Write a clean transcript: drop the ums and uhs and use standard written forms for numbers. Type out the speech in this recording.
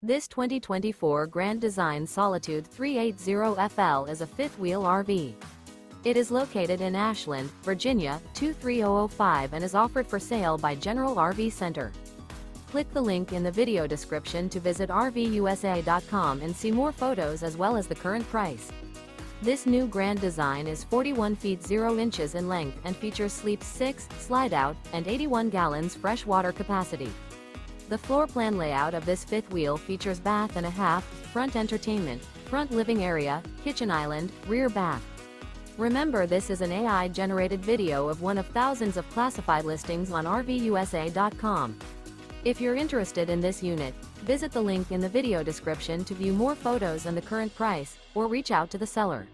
This 2024 Grand Design Solitude 380FL is a fifth-wheel RV. It is located in Ashland, Virginia, 23005 and is offered for sale by General RV Center. Click the link in the video description to visit RVUSA.com and see more photos as well as the current price. This new Grand Design is 41 feet 0 inches in length and features Sleep 6, Slideout, and 81 gallons fresh water capacity. The floor plan layout of this fifth wheel features bath and a half, front entertainment, front living area, kitchen island, rear bath. Remember, this is an AI-generated video of one of thousands of classified listings on RVUSA.com. If you're interested in this unit, visit the link in the video description to view more photos and the current price, or reach out to the seller.